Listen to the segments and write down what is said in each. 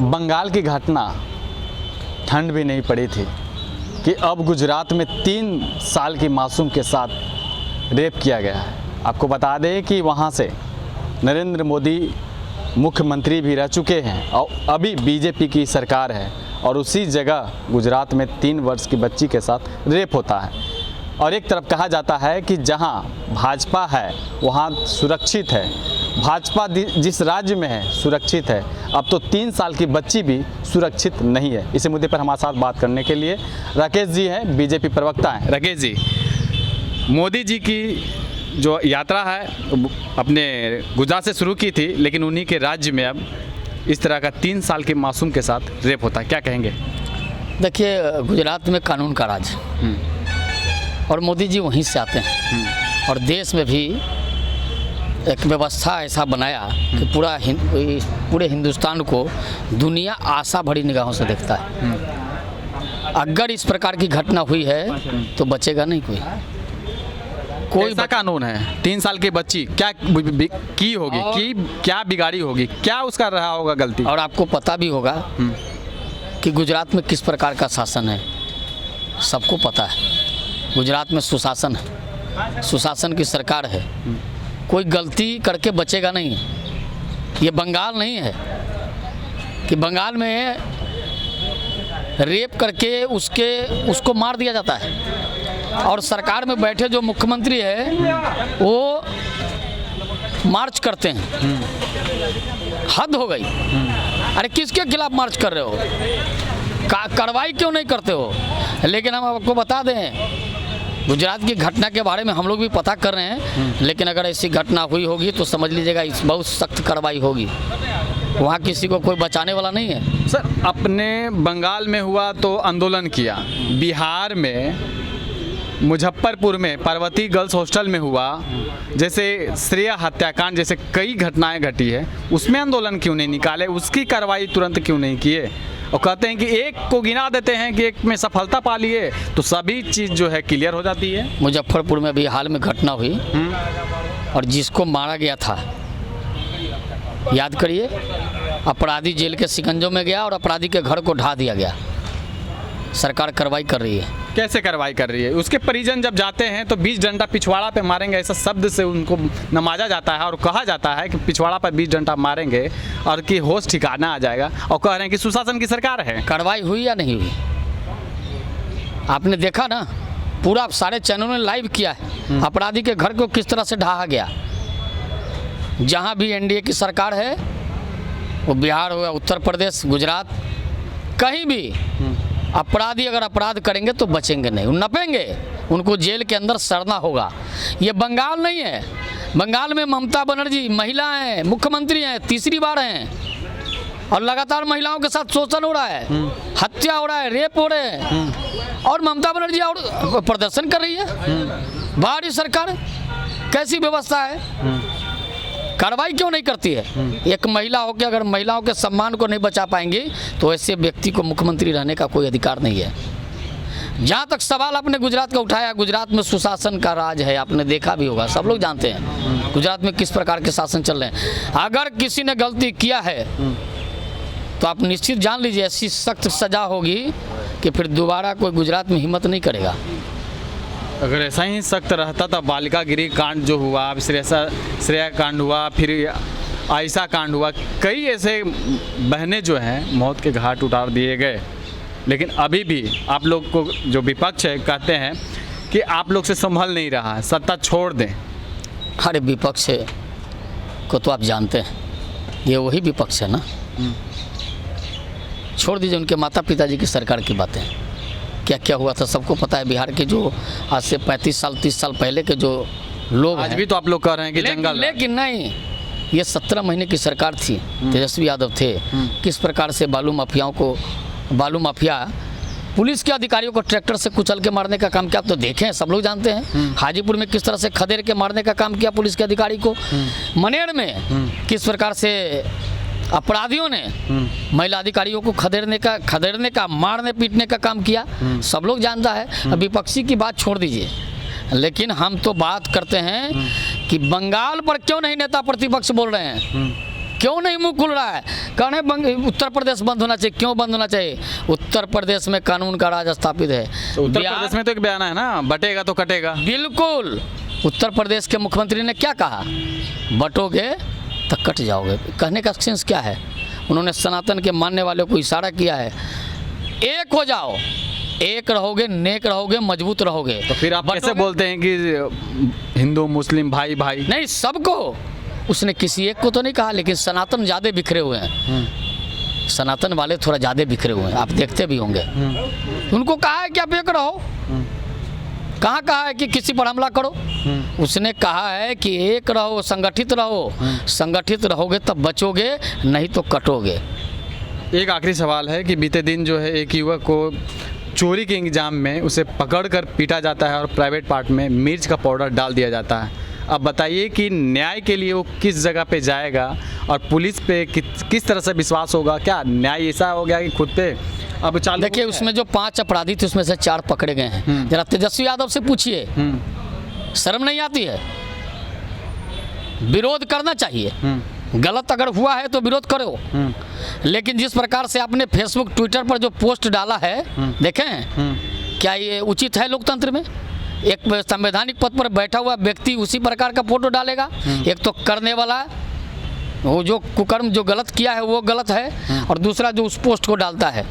बंगाल की घटना ठंड भी नहीं पड़ी थी कि अब गुजरात में 3 साल की मासूम के साथ रेप किया गया है। आपको बता दें कि वहाँ से नरेंद्र मोदी मुख्यमंत्री भी रह चुके हैं और अभी बीजेपी की सरकार है और उसी जगह गुजरात में 3 वर्ष की बच्ची के साथ रेप होता है। और एक तरफ कहा जाता है कि जहां भाजपा है वहां सुरक्षित है, भाजपा जिस राज्य में है सुरक्षित है, अब तो 3 साल की बच्ची भी सुरक्षित नहीं है। इसी मुद्दे पर हमारे साथ बात करने के लिए राकेश जी हैं, बीजेपी प्रवक्ता हैं। राकेश जी, मोदी जी की जो यात्रा है अपने गुजरात से शुरू की थी, लेकिन उन्हीं के राज्य में अब इस तरह का 3 साल के मासूम के साथ रेप होता है, क्या कहेंगे? देखिए, गुजरात में कानून का राज और मोदी जी वहीं से आते हैं और देश में भी एक व्यवस्था ऐसा बनाया कि पूरे हिंदुस्तान को दुनिया आशा भरी निगाहों से देखता है। अगर इस प्रकार की घटना हुई है तो बचेगा नहीं कोई ऐसा कानून है 3 साल की बच्ची क्या की होगी, कि क्या बिगाड़ी होगी, क्या उसका रहा होगा गलती? और आपको पता भी होगा कि गुजरात में किस प्रकार का शासन है, सबको पता है। गुजरात में सुशासन है, सुशासन की सरकार है, कोई गलती करके बचेगा नहीं। ये बंगाल नहीं है कि बंगाल में रेप करके उसको मार दिया जाता है और सरकार में बैठे जो मुख्यमंत्री है वो मार्च करते हैं। हद हो गई। अरे किसके खिलाफ मार्च कर रहे हो? कार्रवाई क्यों नहीं करते हो? लेकिन हम आपको बता दें, गुजरात की घटना के बारे में हम लोग भी पता कर रहे हैं, लेकिन अगर ऐसी घटना हुई होगी तो समझ लीजिएगा इस बहुत सख्त कार्रवाई होगी। वहाँ किसी को कोई बचाने वाला नहीं है। सर, अपने बंगाल में हुआ तो आंदोलन किया, बिहार में मुजफ्फरपुर में पार्वती गर्ल्स हॉस्टल में हुआ, जैसे श्रेया हत्याकांड जैसे कई घटनाएं घटी है, उसमें आंदोलन क्यों नहीं निकाले, उसकी कार्रवाई तुरंत क्यों नहीं किए? और कहते हैं कि एक को गिना देते हैं कि एक में सफलता पा लिए तो सभी चीज़ जो है क्लियर हो जाती है। मुजफ्फरपुर में भी हाल में घटना हुई और जिसको मारा गया था, याद करिए, अपराधी जेल के शिकंजों में गया और अपराधी के घर को ढा दिया गया। सरकार कार्रवाई कर रही है। कैसे कार्रवाई कर रही है? उसके परिजन जब जाते हैं तो 20 डंडा पिछवाड़ा पे मारेंगे, ऐसा शब्द से उनको नमाजा जाता है और कहा जाता है कि पिछवाड़ा पर 20 डंडा मारेंगे और कि होश ठिकाना आ जाएगा, और कह रहे हैं कि सुशासन की सरकार है। कार्रवाई हुई या नहीं हुई? आपने देखा ना, पूरा सारे चैनलों ने लाइव किया है अपराधी के घर को किस तरह से ढहा गया। जहाँ भी एनडीए की सरकार है, वो बिहार हो या उत्तर प्रदेश, गुजरात, कहीं भी अपराधी अगर अपराध करेंगे तो बचेंगे नहीं, नपेंगे, उनको जेल के अंदर सड़ना होगा। ये बंगाल नहीं है। बंगाल में ममता बनर्जी महिला हैं, मुख्यमंत्री हैं, तीसरी बार हैं और लगातार महिलाओं के साथ शोषण हो रहा है, हत्या हो रहा है, रेप हो रहे हैं और ममता बनर्जी और प्रदर्शन कर रही है। बाहरी सरकार कैसी व्यवस्था है? कार्रवाई क्यों नहीं करती है? एक महिला होकर अगर महिलाओं के सम्मान को नहीं बचा पाएंगी तो ऐसे व्यक्ति को मुख्यमंत्री रहने का कोई अधिकार नहीं है। जहाँ तक सवाल आपने गुजरात का उठाया, गुजरात में सुशासन का राज है, आपने देखा भी होगा, सब लोग जानते हैं गुजरात में किस प्रकार के शासन चल रहे हैं। अगर किसी ने गलती किया है तो आप निश्चित जान लीजिए ऐसी सख्त सजा होगी कि फिर दोबारा कोई गुजरात में हिम्मत नहीं करेगा। अगर ऐसा ही सख्त रहता था, बालिका गृह कांड जो हुआ, श्रेया कांड हुआ, फिर आयशा कांड हुआ, कई ऐसे बहनें जो हैं मौत के घाट उतार दिए गए, लेकिन अभी भी आप लोग को जो विपक्ष है कहते हैं कि आप लोग से संभल नहीं रहा है, सत्ता छोड़ दें। अरे विपक्ष को तो आप जानते हैं, ये वही विपक्ष है ना। छोड़ दीजिए उनके माता पिताजी की सरकार की बातें, क्या क्या हुआ था सबको पता है। बिहार के जो आज से 35 साल 30 साल पहले के जो लोग आज भी तो आप लोग कह रहे हैं कि जंगल, लेकिन नहीं, ये 17 महीने की सरकार थी, तेजस्वी यादव थे। किस प्रकार से बालू माफिया पुलिस के अधिकारियों को ट्रैक्टर से कुचल के मारने का काम किया, आप तो देखे हैं, सब लोग जानते हैं। हाजीपुर में किस तरह से खदेड़ के मारने का काम किया पुलिस के अधिकारी को। मनेर में किस प्रकार से अपराधियों ने महिला अधिकारियों को खदेड़ने का मारने पीटने का काम किया, सब लोग जानता है। विपक्षी की बात छोड़ दीजिए, लेकिन हम तो बात करते हैं कि बंगाल पर क्यों नहीं नेता प्रतिपक्ष बोल रहे हैं। क्यों नहीं मुंह खुल रहा है? कहने उत्तर प्रदेश बंद होना चाहिए। क्यों बंद होना चाहिए? उत्तर प्रदेश में कानून का राज स्थापित है। तो उत्तर प्रदेश में तो एक बयान है ना, बटेगा तो कटेगा। बिल्कुल। उत्तर प्रदेश के मुख्यमंत्री ने क्या कहा? बटोगे तो कट जाओगे। कहने का सेंस क्या है? उन्होंने सनातन के मानने वालों को इशारा किया है, एक हो जाओ, एक रहोगे, नेक रहोगे, मजबूत रहोगे। तो फिर आप कैसे बोलते हैं कि हिंदू मुस्लिम भाई भाई? नहीं, सबको। उसने किसी एक को तो नहीं कहा, लेकिन सनातन ज़्यादा बिखरे हुए हैं। सनातन वाले थोड़ा ज़्यादा बिखरे हुए हैं, आप देखते भी होंगे। उनको कहा है कि आप एक रहो। कहाँ कहा है कि किसी पर हमला करो? उसने कहा है कि एक रहो, संगठित रहो। संगठित रहोगे तब बचोगे, नहीं तो कटोगे। एक आखिरी सवाल है कि बीते दिन जो है एक युवक को चोरी के इंजाम में उसे पकड़कर पीटा जाता है और प्राइवेट पार्ट में मिर्च का पाउडर डाल दिया जाता है। अब बताइए कि न्याय के लिए वो किस जगह पे जाएगा और पुलिस पे किस तरह से विश्वास होगा? क्या न्याय ऐसा हो गया कि खुद पे अब चालू? देखिए, उसमें जो 5 अपराधी थे उसमें से 4 पकड़े गए हैं। जरा तेजस्वी यादव से पूछिए, शर्म नहीं आती है? विरोध करना चाहिए। गलत अगर हुआ है तो विरोध करो, लेकिन जिस प्रकार से आपने फेसबुक ट्विटर पर जो पोस्ट डाला है, देखें क्या ये उचित है लोकतंत्र में? एक संवैधानिक पद पर बैठा हुआ व्यक्ति उसी प्रकार का फोटो डालेगा? एक तो करने वाला वो जो कुकर्म जो गलत किया है वो गलत है, और दूसरा जो उस पोस्ट को डालता है।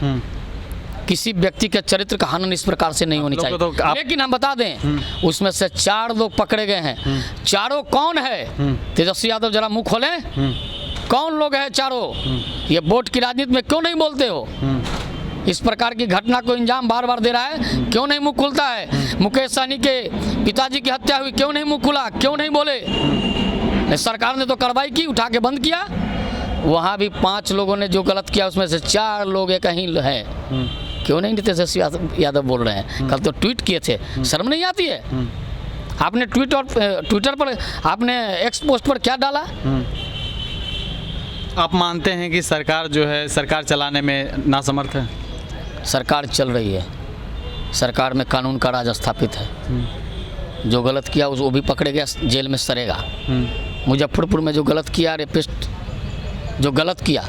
किसी व्यक्ति के चरित्र का हनन इस प्रकार से नहीं होनी चाहिए। तो लेकिन हम बता दें, उसमें से 4 लोग पकड़े गए हैं। चारों कौन है? तेजस्वी यादव जरा मुंह खोलें, कौन लोग हैं चारों? ये वोट की राजनीति में क्यों नहीं बोलते हो? इस प्रकार की घटना को इंजाम बार बार दे रहा है, क्यों नहीं मुंह खुलता है? मुकेश सहनी के पिताजी की हत्या हुई, क्यों नहीं मुंह खुला? क्यों नहीं बोले? सरकार ने तो कार्रवाई की, उठा के बंद किया। वहाँ भी 5 लोगों ने जो गलत किया उसमें से 4 लोग एक ही है। क्यों नहीं तेजस्वी यादव बोल रहे हैं? कल तो ट्वीट किए थे, शर्म नहीं आती है? आपने ट्विटर पर आपने एक्स पोस्ट पर क्या डाला? आप मानते हैं कि सरकार जो है सरकार चलाने में नासमर्थ है? सरकार चल रही है, सरकार में कानून का राज स्थापित है। जो गलत किया वो भी पकड़े गया, जेल में सड़ेगा। मुजफ्फरपुर में जो गलत किया, रेपिस्ट जो गलत किया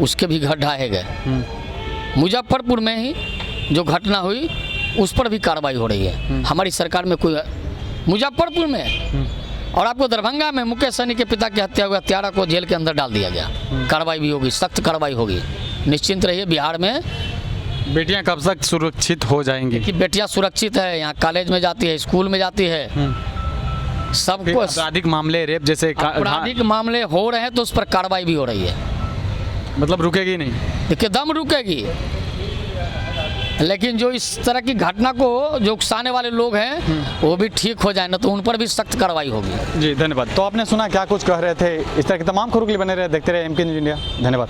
उसके भी घर ढाए गए। मुजफ्फरपुर में ही जो घटना हुई उस पर भी कार्रवाई हो रही है हमारी सरकार में। कोई मुजफ्फरपुर में और आपको दरभंगा में मुकेश सहनी के पिता की हत्या हुई, हत्यारा को जेल के अंदर डाल दिया गया। कार्रवाई भी होगी, सख्त कार्रवाई होगी। निश्चिंत रहिए, बिहार में बेटियां कब तक सुरक्षित हो जाएंगी? कि बेटियां सुरक्षित है, यहाँ कॉलेज में जाती है, स्कूल में जाती है। सबको आपराधिक मामले, रेप जैसे आपराधिक मामले हो रहे हैं तो उस पर कार्रवाई भी हो रही है। मतलब रुकेगी नहीं? देखिए, दम रुकेगी, लेकिन जो इस तरह की घटना को जो उकसाने वाले लोग हैं वो भी ठीक हो जाए ना, तो उन पर भी सख्त कार्रवाई होगी। जी धन्यवाद। तो आपने सुना क्या कुछ कह रहे थे। इस तरह के तमाम खबरों के लिए बने रहे, देखते रहे MK न्यूज़ इंडिया। धन्यवाद।